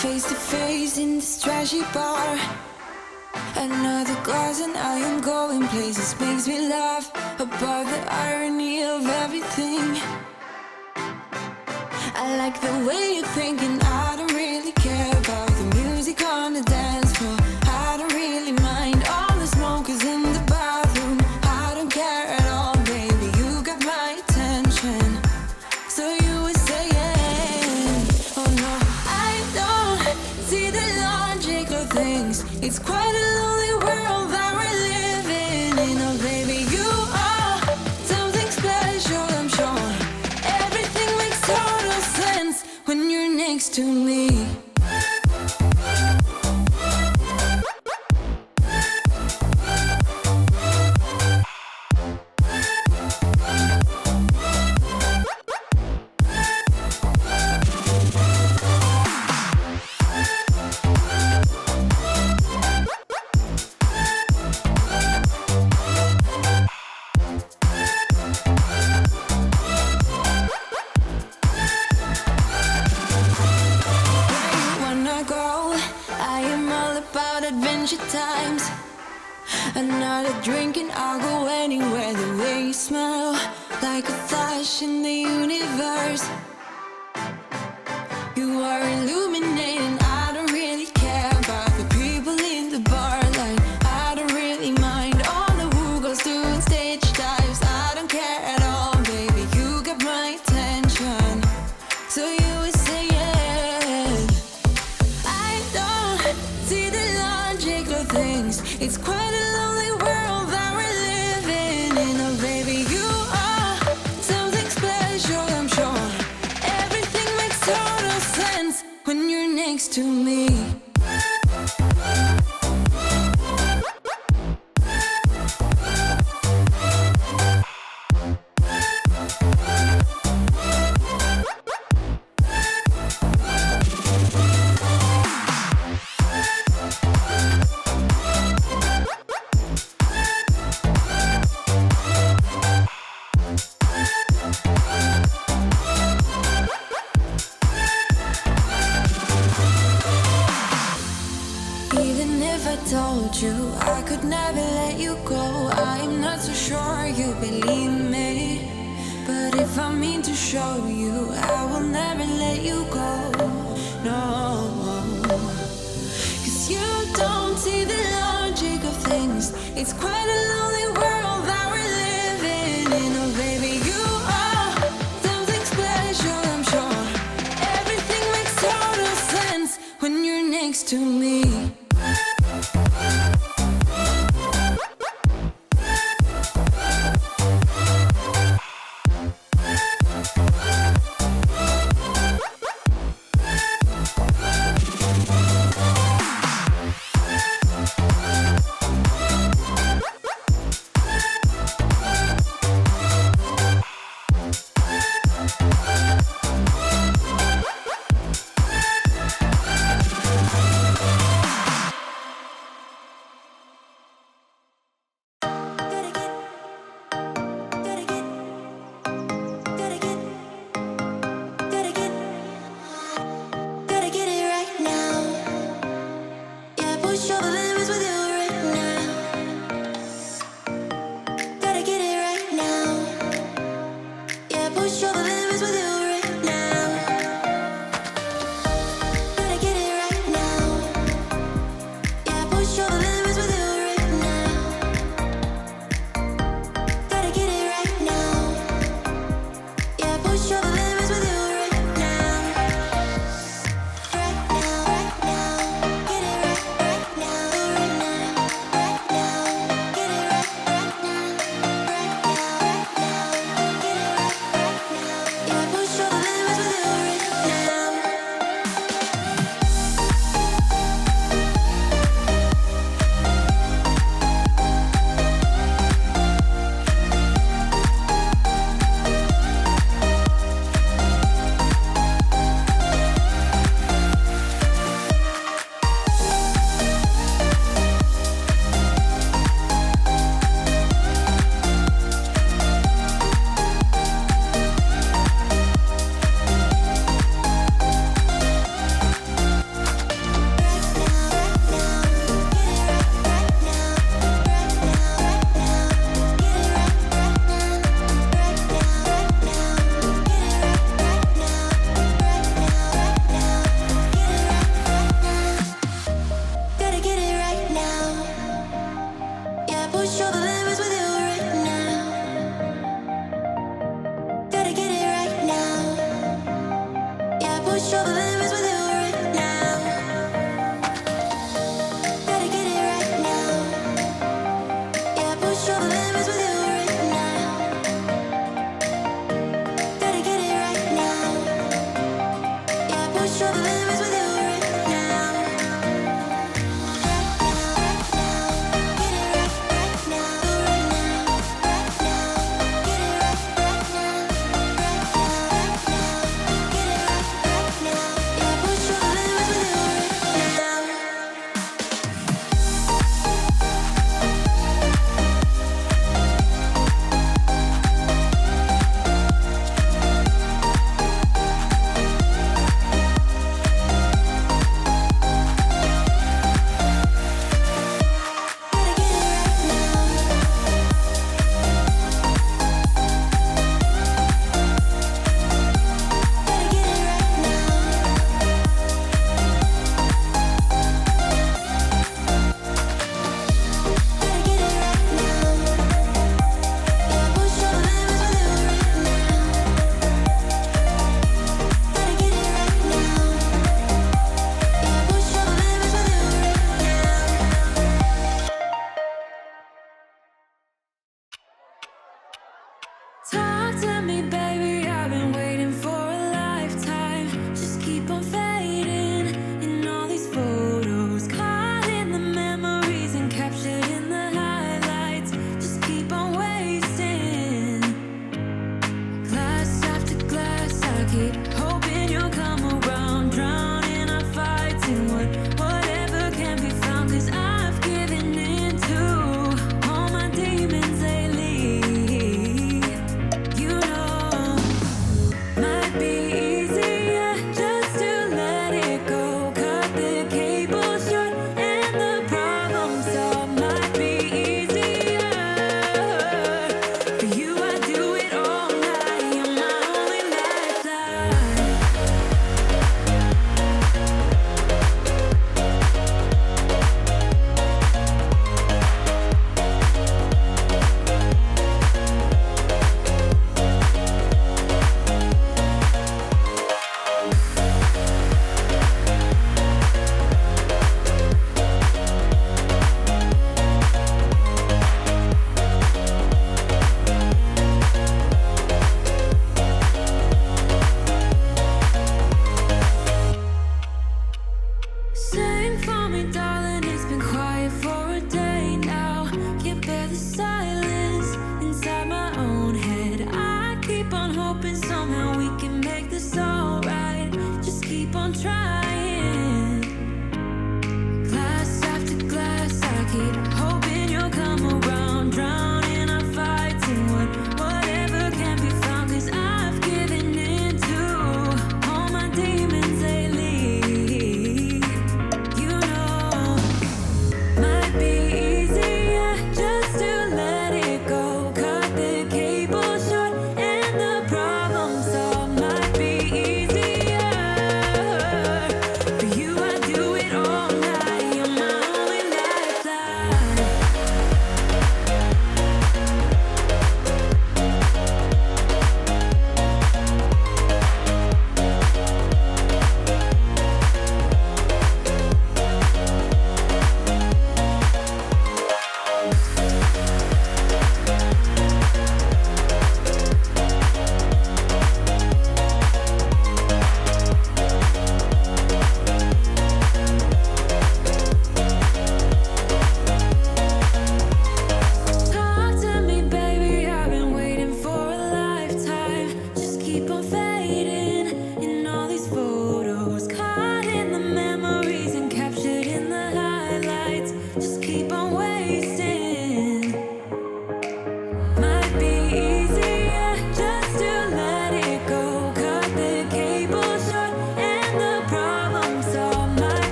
Face to face in this trashy bar. Another glass and I am going places. Makes me laugh about the irony of everything. I like the way you're thinking. I don't really care about the music on the dance floor. I don't really mind all the smokers in the bathroom. I don't care at all, baby. You got my attention. So you were saying, oh no, I don't see the logic of things. It's quite a lonely world that we're living in. Oh baby, you are something special, I'm sure. Everything makes total sense when you're next to me. Times another drink and I'll go anywhere. The way you smell, like a flash in the universe. You are illuminating. I don't really care about the people in the bar line. I don't really mind all the who goes doing stage dives. I don't care at all, baby. You got my attention. So you were saying, I don't see the logic of things. It's quite a lonely world that we're living in. Oh baby, you are something special, I'm sure. Everything makes total sense when you're next to me. Told you I could never let you go. I'm not so sure you believe me, but if I mean to show you, I will never let you go. No, 'cause you don't see the logic of things. It's quite a lonely world that we're living in. Oh baby, you are something special, I'm sure. Everything makes total sense when you're next to me. push all the limits with you right now. Gotta get it right now. Yeah, push all the limits with you right now. Gotta get it right now. Yeah, push all the limits with you right now. Get it right, right now, right now, right now. Get it right, right now, right now, get it right, right now. Yeah, push all the limits with you right now. Talk to me, baby, I've been waiting for a lifetime. Just keep on fading in all these photos, caught in the memories and captured in the highlights. Just keep on wasting. Glass after glass, I keep